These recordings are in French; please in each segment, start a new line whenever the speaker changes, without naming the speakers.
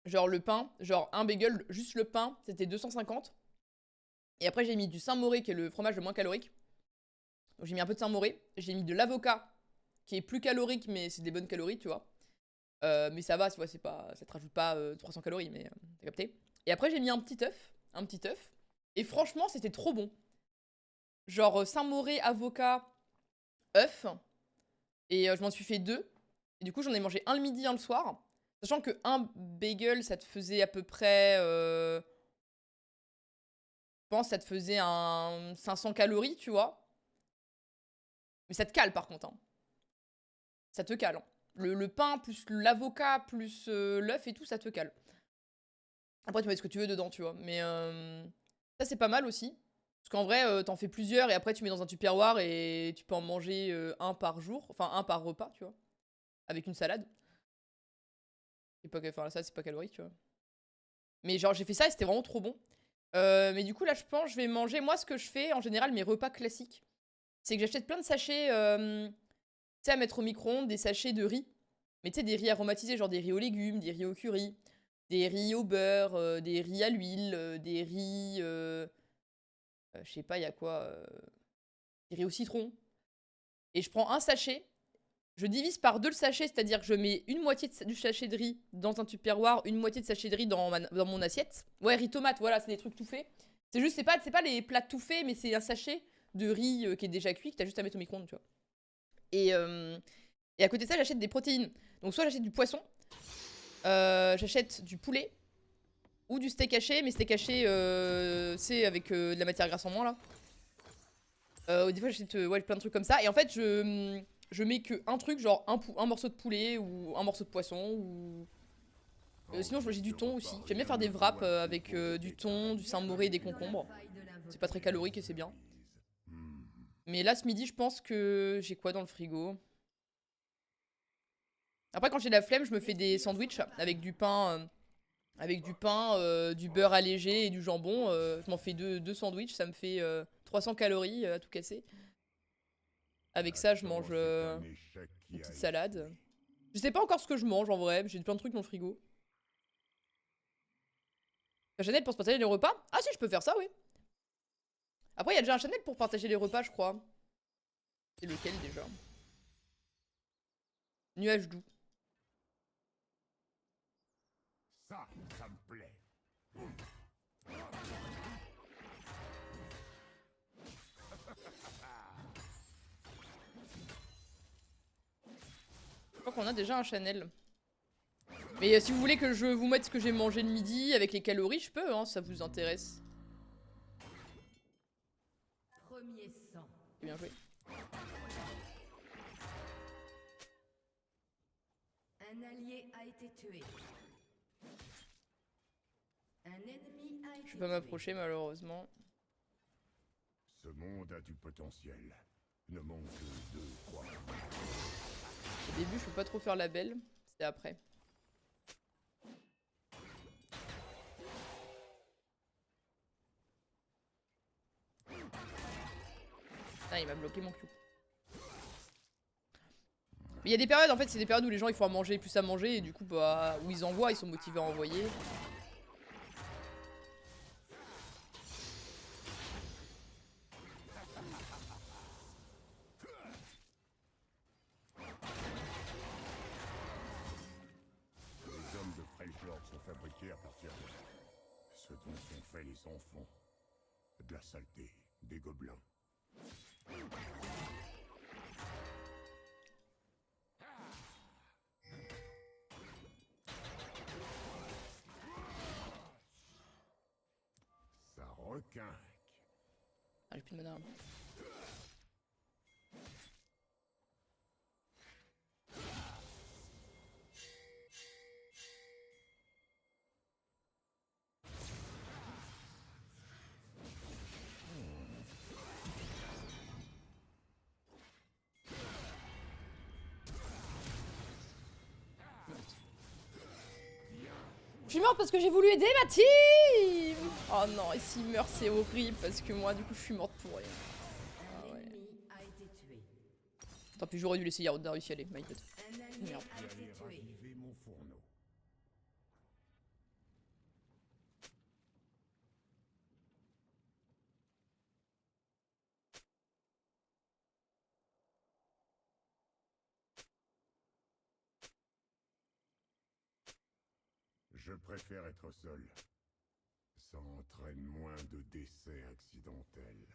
Genre le pain, genre un bagel, juste le pain, c'était 250. Et après, j'ai mis du Saint-Mauré, qui est le fromage le moins calorique. Donc j'ai mis un peu de Saint-Mauré. J'ai mis de l'avocat, qui est plus calorique, mais c'est des bonnes calories, tu vois. Mais ça va, tu vois, c'est pas, ça te rajoute pas 300 calories, mais t'as capté. Et après, j'ai mis un petit œuf. Un petit œuf. Et franchement, c'était trop bon. Genre Saint-Mauré, avocat, œuf. Et je m'en suis fait deux. Et du coup, j'en ai mangé un le midi, un le soir. Sachant que un bagel, ça te faisait à peu près. Je pense que ça te faisait un 500 calories, tu vois. Mais ça te cale par contre, hein. Ça te cale, hein. Le pain, plus l'avocat, plus l'œuf et tout, ça te cale. Après, tu mets ce que tu veux dedans, tu vois. Mais ça, c'est pas mal aussi. Parce qu'en vrai, t'en fais plusieurs et après, tu mets dans un tupperware et tu peux en manger un par jour. Enfin, un par repas, tu vois. Avec une salade. Et pas, enfin, la salade, c'est pas calorique, tu vois. Mais genre, j'ai fait ça et c'était vraiment trop bon. Mais du coup, là, je pense je vais manger. Moi, ce que je fais, en général, mes repas classiques, c'est que j'achète plein de sachets, tu sais, à mettre au micro-ondes, des sachets de riz. Mais tu sais, des riz aromatisés, genre des riz aux légumes, des riz au curry, des riz au beurre, des riz à l'huile, des riz. Je sais pas, il y a quoi des riz au citron. Et je prends un sachet, je divise par deux le sachet, c'est-à-dire que je mets une moitié du sachet de riz dans un tupperware, une moitié de sachet de riz dans mon assiette. Ouais, riz tomate, voilà, c'est des trucs tout faits. C'est juste, c'est pas les plats tout faits, mais c'est un sachet de riz qui est déjà cuit, que t'as juste à mettre au micro-ondes, tu vois. Et, euh, et à côté de ça, j'achète des protéines. Donc soit j'achète du poisson, j'achète du poulet, ou du steak haché, mais steak haché, c'est avec de la matière grasse en moins, là. Des fois, j'achète ouais, plein de trucs comme ça. Et en fait, je mets que un truc, genre un morceau de poulet ou un morceau de poisson. Ou... sinon, j'ai du thon aussi. J'aime bien faire des wraps avec du thon, du saint-moré et des concombres. C'est pas très calorique et c'est bien. Mais là, ce midi, je pense que j'ai quoi dans le frigo? Après, quand j'ai la flemme, je me fais des sandwichs avec du pain, du beurre allégé et du jambon. Je m'en fais deux sandwichs, ça me fait 300 calories à tout casser. Avec ça, je mange une petite salade. Je sais pas encore ce que je mange en vrai, j'ai plein de trucs dans le frigo. La Chanel pour se partager les repas? Ah si, je peux faire ça, oui. Après, il y a déjà un Chanel pour partager les repas, je crois. C'est lequel déjà? Nuage doux.
Ça me plaît.
Je crois qu'on a déjà un Chanel. Mais si vous voulez que je vous mette ce que j'ai mangé le midi avec les calories, je peux, hein, si ça vous intéresse.
Premier sang.
C'est bien joué.
Un allié a été tué. Un ennemi a été
Je peux pas
tué.
m'approcher malheureusement.
Ce monde a du potentiel. Ne manque que 2, 3.
Au début, je peux pas trop faire la belle. C'est après. Ah, il m'a bloqué mon cul. Mais il y a des périodes, en fait, c'est des périodes où les gens ils font à manger, plus à manger, et du coup, bah, où ils envoient, ils sont motivés à envoyer.
Les hommes de Freljord sont fabriqués à partir de ce dont sont faits les enfants. De la saleté, des gobelins. Ça requinque.
Ah, j'ai plus de mana. Je suis morte parce que j'ai voulu aider ma team. Oh non, et s'il meurt, c'est horrible parce que moi, du coup, je suis morte pour rien. Ah
Un
ouais.
ennemi a été tué.
Tant pis, j'aurais dû laisser Yarod réussi à aller. My god.
Un allié
Merde.
a été
J'allais
tué.
raviver mon fourneau. Je préfère être seul. Ça entraîne moins de décès accidentels.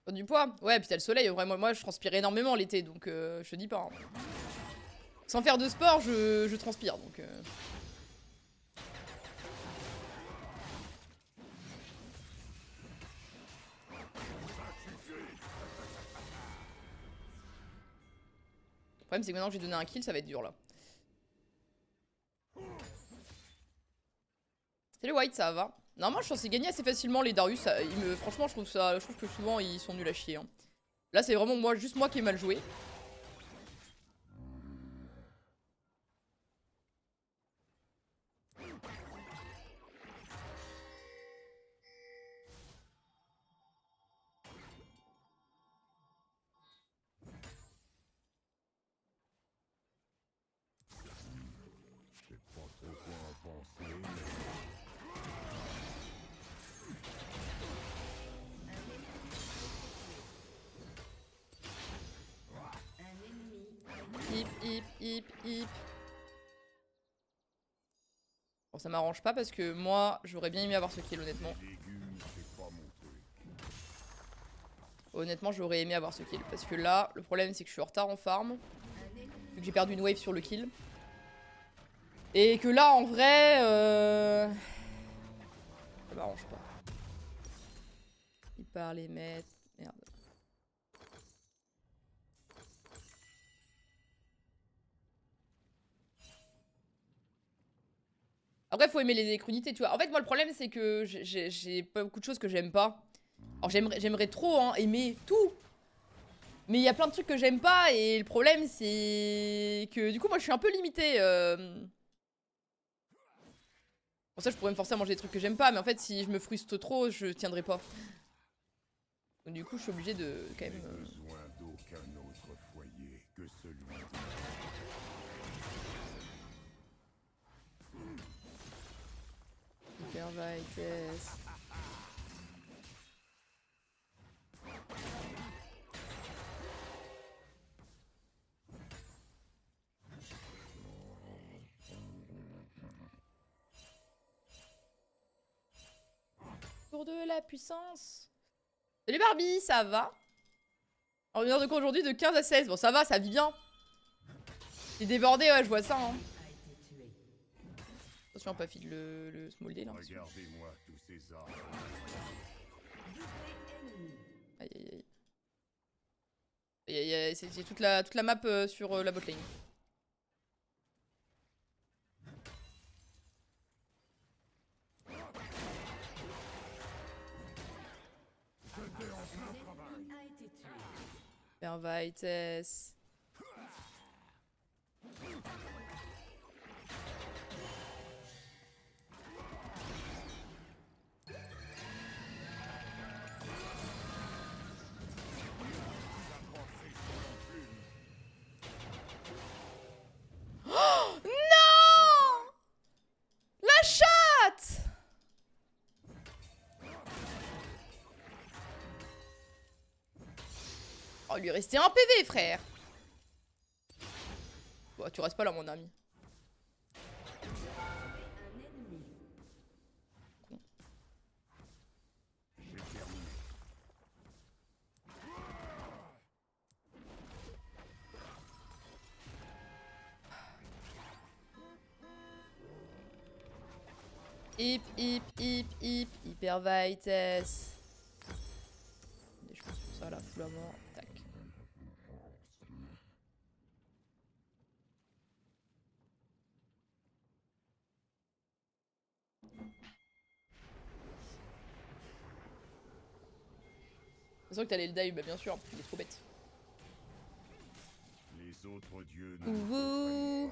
Du poids. Ouais, puis t'as le soleil. Vraiment, moi, je transpire énormément l'été, donc je te dis pas. Hein. Sans faire de sport, je transpire, donc... Le problème, c'est que maintenant que j'ai donné un kill, ça va être dur, là. C'est le white, ça va. Normalement, je suis censé gagner assez facilement les Darius. Franchement, je trouve que souvent, ils sont nuls à chier. Hein. Là, c'est vraiment moi, juste moi qui ai mal joué.
Je sais pas trop quoi en penser, mais...
Un ennemi a
Hip. Bon, ça m'arrange pas parce que moi, j'aurais bien aimé avoir ce kill, honnêtement.
Les légumes, c'est pas mon truc.
Honnêtement, j'aurais aimé avoir ce kill. Parce que là, le problème, c'est que je suis en retard en farm. Vu que j'ai perdu une wave sur le kill. Et que là, en vrai... Ça m'arrange pas. Il part les mettre... Merde. Après, faut aimer les crunités, tu vois. En fait, moi, le problème, c'est que j'ai pas beaucoup de choses que j'aime pas. Alors, j'aimerais trop hein, aimer tout. Mais il y a plein de trucs que j'aime pas. Et le problème, c'est que du coup, moi, je suis un peu limitée. Pour ça, je pourrais me forcer à manger des trucs que j'aime pas. Mais en fait, si je me frustre trop, je tiendrai pas. Donc, du coup, je suis obligée de quand même...
Besoin d'aucun autre foyer que celui de...
Hyper vitesse. Tour de la puissance. Salut Barbie, ça va? En une heure de cours aujourd'hui de 15 à 16. Bon, ça va, ça vit bien. Il est débordé, ouais, je vois ça. Hein.
été tué.
Attention, pas feed le small D là.
Regardez-moi tous ces arbres.
Aïe aïe aïe. C'est toute la map sur la botlane.
A été tué.
Super vitesse. Oh non! La chatte! Oh, lui restait un PV, frère. Bon, tu restes pas là, mon ami.
Un ennemi.
J'ai terminé.
Hyper vitesse. Je pense que ça, là, full à mort. Tac. C'est sûr que t'allais le dive, bah bien sûr, il est trop bête.
Les autres dieux ne
Ouh,
me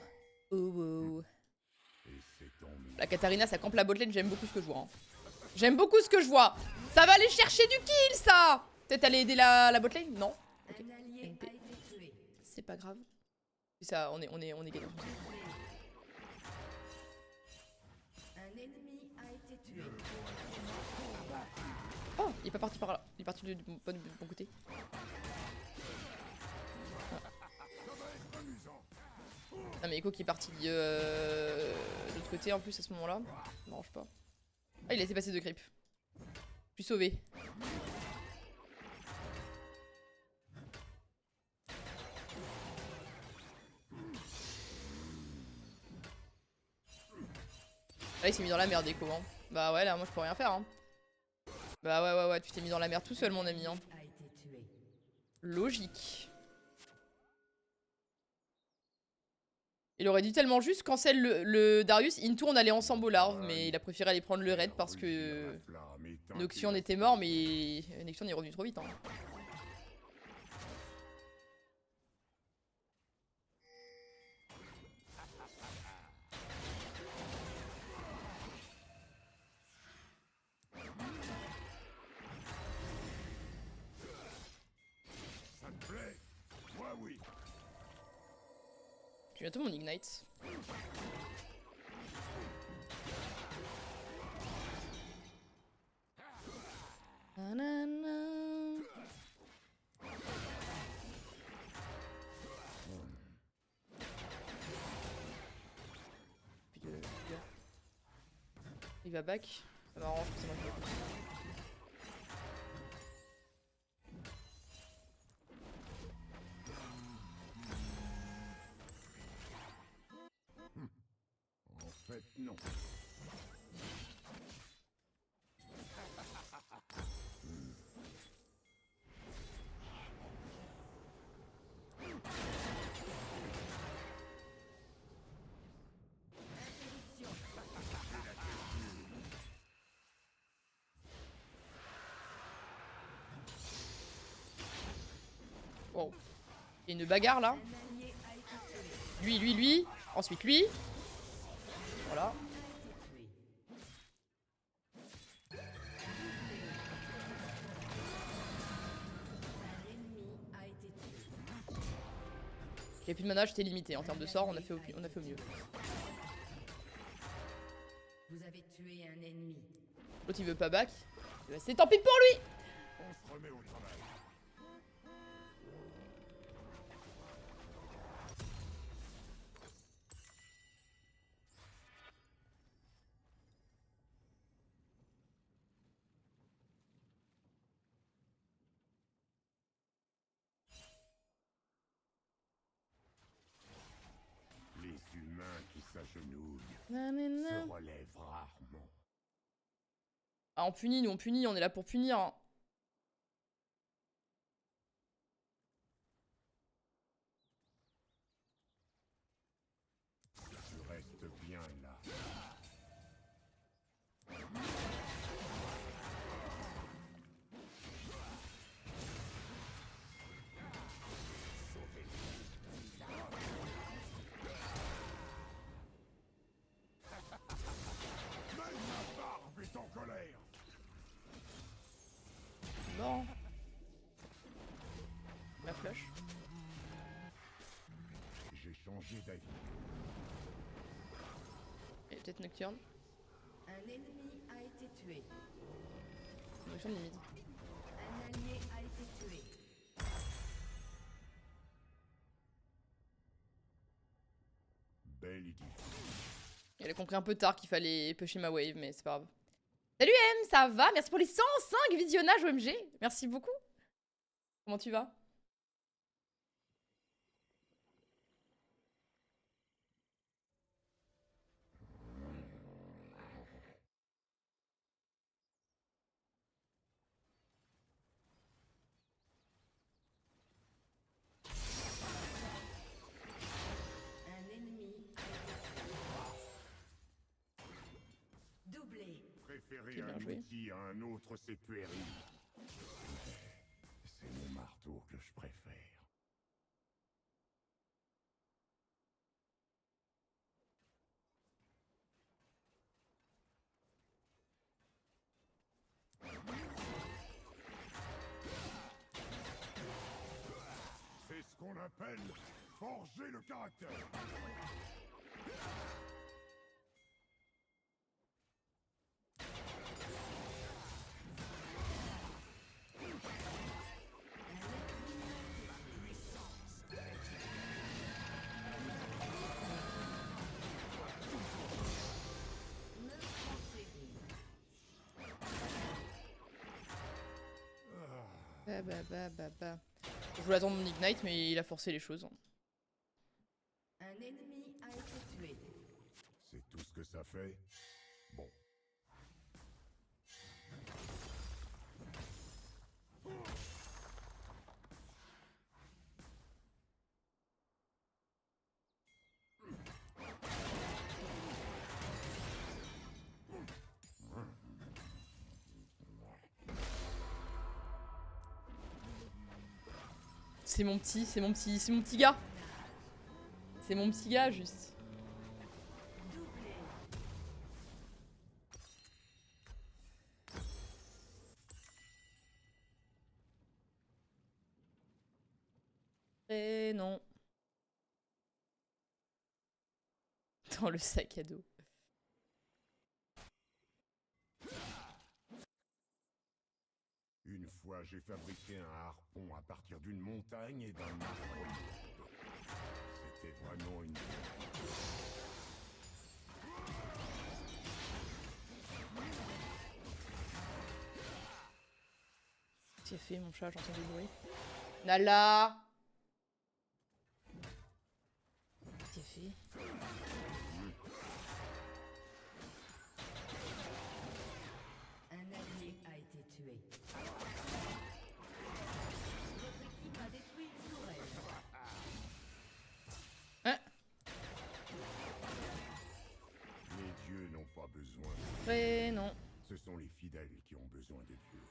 comprennent
ouh.
pas. Et c'est tant mieux.
La Katarina, ça campe la botlane, j'aime beaucoup ce que je vois. Hein. J'aime beaucoup ce que je vois. Ça va aller chercher du kill, ça. Peut-être aller aider la botlane? Non. Ok.
Un allié
NP.
a été tué.
C'est pas grave. Ça, on est gagnant.
Un ennemi a été tué.
Oh, il est pas parti par là. Il est parti du bon côté. Non Ah mais Echo qui est parti de l'autre côté en plus à ce moment-là. Ça m'arrange pas. Ah il a été passé de creep. Je suis sauvé. Là il s'est mis dans la merde Echo hein. Bah ouais là moi je peux rien faire hein. Bah ouais tu t'es mis dans la merde tout seul mon ami hein.
A été tué.
Logique. Il aurait dit tellement juste cancel le Darius, Into on allait ensemble aux larves, mais il a préféré aller prendre le raid parce que Noxion était mort, mais Noxion est revenu trop vite. Hein.
Ça te plaît? Moi oui.
J'ai bientôt mon Ignite. Nanana. Puis il va back. Ça m'arrange, c'est moi qui vais back.
En fait, non.
Wow. Il y a une bagarre là.
Un allié a été tué.
Lui. Ensuite lui. Voilà.
A été tué. Un ennemi a été tué.
J'avais plus de mana, j'étais limité en termes de sort, on a fait au mieux.
Vous avez tué un ennemi.
L'autre il veut pas back. Eh ben, c'est tant pis pour lui.
On se remet au travail. Les humains qui s'agenouillent se relèvent rarement.
Ah on punit, nous on punit, on est là pour punir. Hein.
Tu restes bien là. Même ma barbe est en colère.
Bon. La flash.
J'ai changé d'avis.
Et peut-être Nocturne.
Un ennemi a été tué.
Nocturne limite.
Un allié a été tué.
Belle idée.
Elle a compris un peu tard qu'il fallait pusher ma wave, mais c'est pas grave. Salut M, ça va? Merci pour les 105 visionnages OMG. Merci beaucoup. Comment tu vas?
Un ennemi a été tué. Doublé.
Préférer
Ok, bien
un
joué.
outil à un autre, c'est puéril. C'est mon marteau que je préfère. C'est ce qu'on appelle forger le caractère.
Je voulais attendre mon Ignite, mais il a forcé les choses.
Un ennemi a été tué.
C'est tout ce que ça fait? Bon.
C'est mon petit gars. C'est mon petit gars, juste.
Doublé.
Et non. Dans le sac à dos.
Une fois, j'ai fabriqué un harpon à partir d'une montagne et d'un arbre. C'était vraiment une...
Qu'est-ce qu'il a fait, mon chat? J'entends du bruit. Nala! Qu'est-ce qu'il a fait?
Un allié a été tué. Votre équipe a détruit une tourelle.
Hein?
Les dieux n'ont pas besoin.
Et non.
Ce sont les fidèles qui ont besoin des dieux.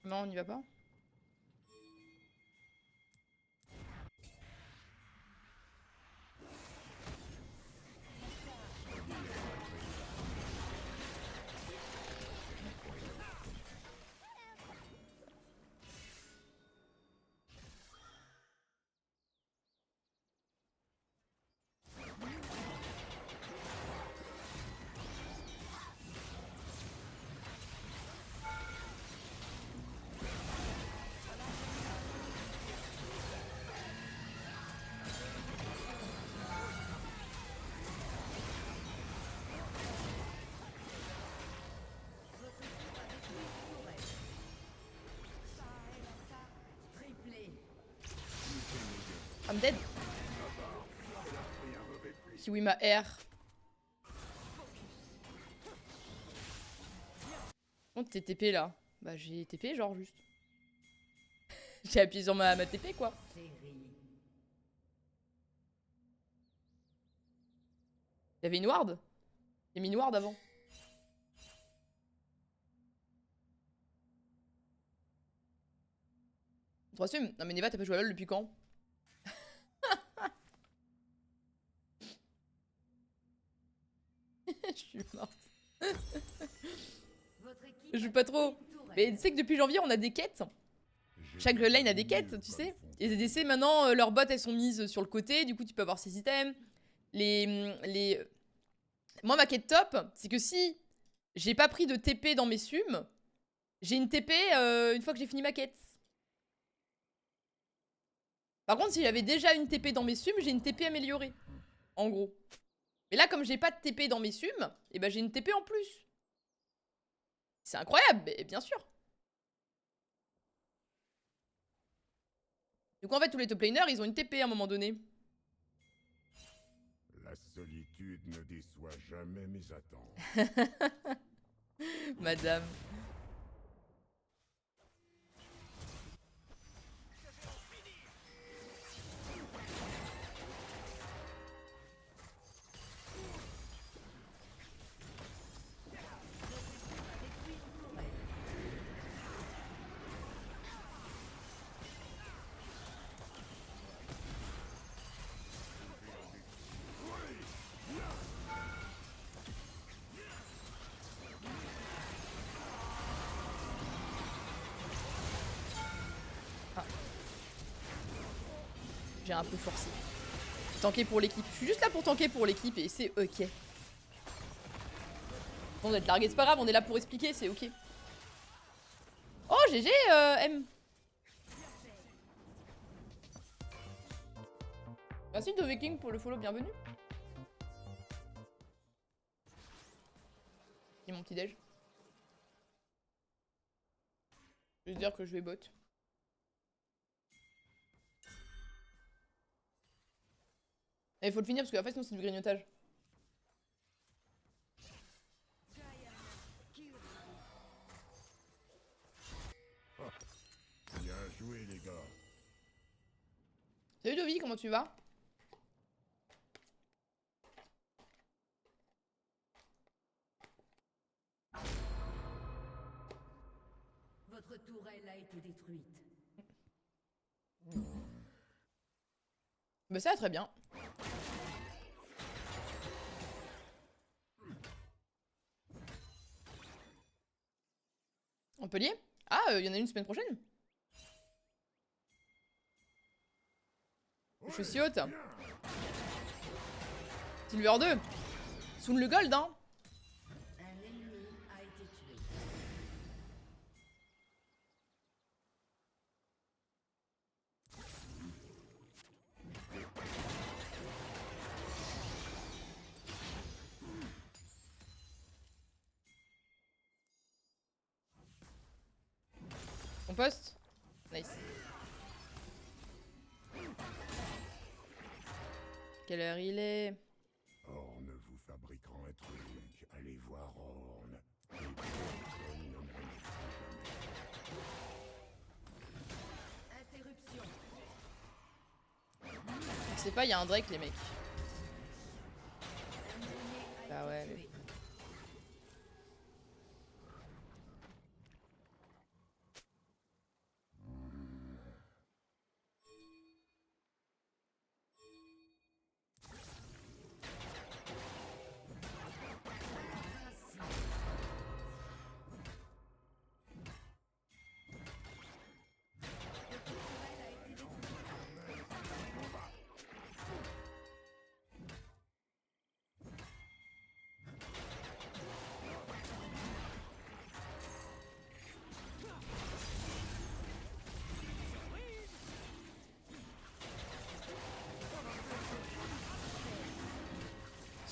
Non, on n'y va pas?
Triplé.
I'm dead. Si oui, ma R. Oh, t'es TP là. Bah, j'ai TP, genre, juste. J'ai appuyé sur ma TP, quoi.
Série.
Il y avait une ward. J'ai mis une ward avant. Troisième. Non mais Neva, t'as pas joué à LoL depuis quand? Je suis morte.
Votre équipe
Je joue
a
pas
détruit
trop.
une tourelle.
Mais tu sais que depuis janvier, on a des quêtes. Chaque lane a des quêtes, tu sais. Et les ZDC, maintenant, leurs bots, elles sont mises sur le côté. Du coup, tu peux avoir ces items. Moi, ma quête top, c'est que si j'ai pas pris de TP dans mes sums, j'ai une TP une fois que j'ai fini ma quête. Par contre, si j'avais déjà une TP dans mes sums, j'ai une TP améliorée. En gros. Mais là, comme j'ai pas de TP dans mes sums, et ben j'ai une TP en plus. C'est incroyable, mais bien sûr. Du coup, en fait, tous les top laners, ils ont une TP à un moment donné.
La solitude ne déçoit jamais mes attentes.
Madame. J'ai un peu forcé. Tanker pour l'équipe. Je suis juste là pour tanker pour l'équipe et c'est ok. Bon, d'être largué, c'est pas grave, on est là pour expliquer, c'est ok. Oh, GG, M. Merci de Viking pour le follow, bienvenue. Et mon petit déj. Je vais dire que je vais bot. Et il faut le finir parce qu'en fait sinon c'est du grignotage.
Bien joué, les gars.
Salut Dovi, comment tu vas?
Votre tourelle a été détruite.
Bah ça va très bien. Montpellier? Ah, il y en a une semaine prochaine? Je suis si haute. Silver 2. Soon le gold, hein.
Un ennemi a été tué.
On poste? Nice. Quelle heure il est?
Orne vous fabriquera un truc. Allez voir Orne. Et personne ne me remettra jamais.
Interruption.
Je sais pas, il y a un Drake les mecs.
Un ennemi a
Bah ouais,
été
mais...
tué.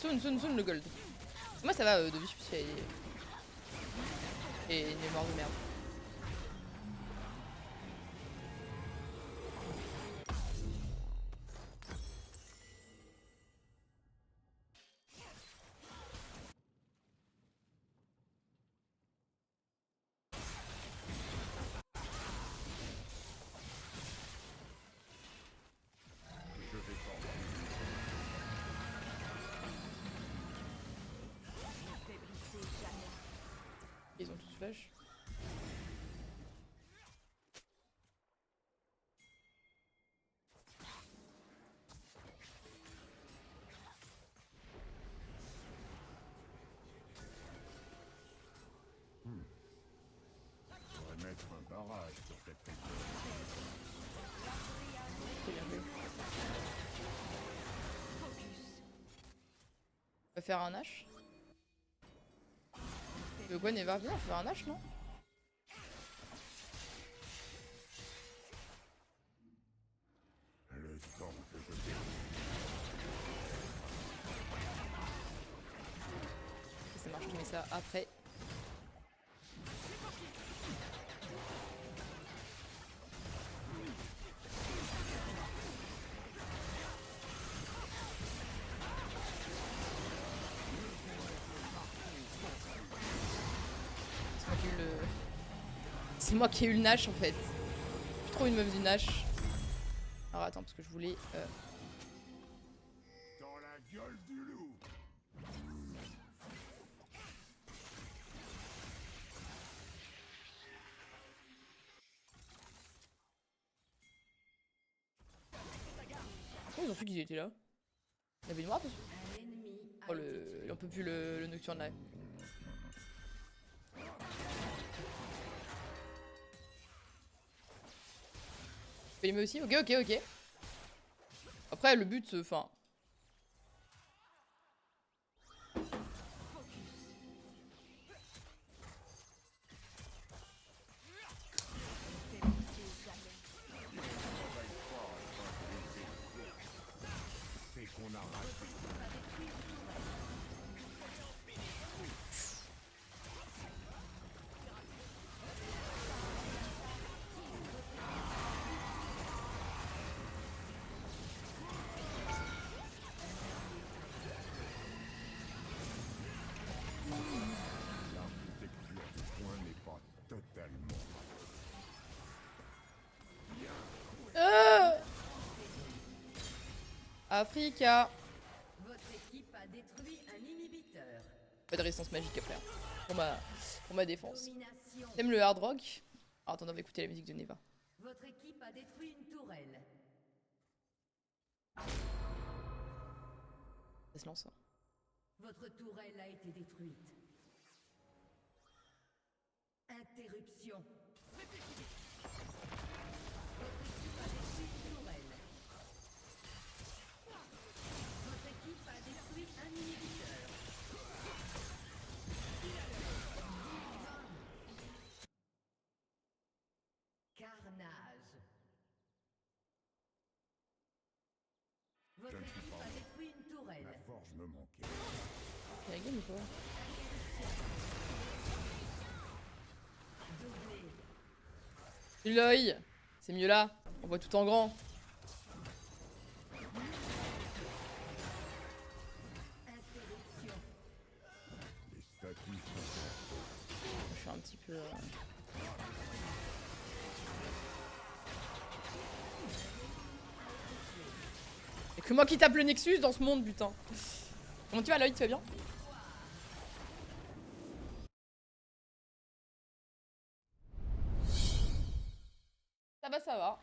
Soon le gold. Moi ça va, Dovi, je suis et il est mort de merde.
Je vais pas.
Ils ont tous flash.
On va mettre un barrage sur cette région.
C'est bien joué. On va faire un H. Le Gwen est va bien, on va faire un H, non?
Le temps que je perds.
Ça marche, je mets ça après. C'est moi qui ai eu le Nash en fait. Je suis trop une meuf du Nash. Alors attends, parce que je voulais...
Dans la gueule du loup.
Oh, ils ont su qu'ils étaient là. Il y avait une ward dessus.
Un ennemi a
Oh,
été tué.
on peut plus le Nocturne là. Je peux l'aimer aussi? Ok. Après, le but, enfin...
C'est qu'on a raté. L'architecture du coin n'est pas totalement.
Africa.
Votre équipe a détruit un inhibiteur.
Pas de résistance magique après. Hein. Pour ma défense.
Domination.
T'aimes le hard rock? Ah, attends, on va écouter la musique de Neva.
Votre équipe a détruit une tourelle.
Ça se lance. Hein.
Votre tourelle a été détruite. Interruption. Votre équipe a détruit une tourelle. Votre équipe a détruit un inhibiteur. Carnage. Votre
Je ne suis
équipe
pas
a
mort.
détruit une tourelle.
Ma forge me manquait.
Y'a la game ou pas?
Doublé.
L'œil. C'est mieux là. On voit tout en grand.
Interruption.
Les statues sont
Je suis un petit peu... Y'a que moi qui tape le Nexus dans ce monde, putain. Comment tu vas, Lloyd? Tu vas bien? Ça va, ça va.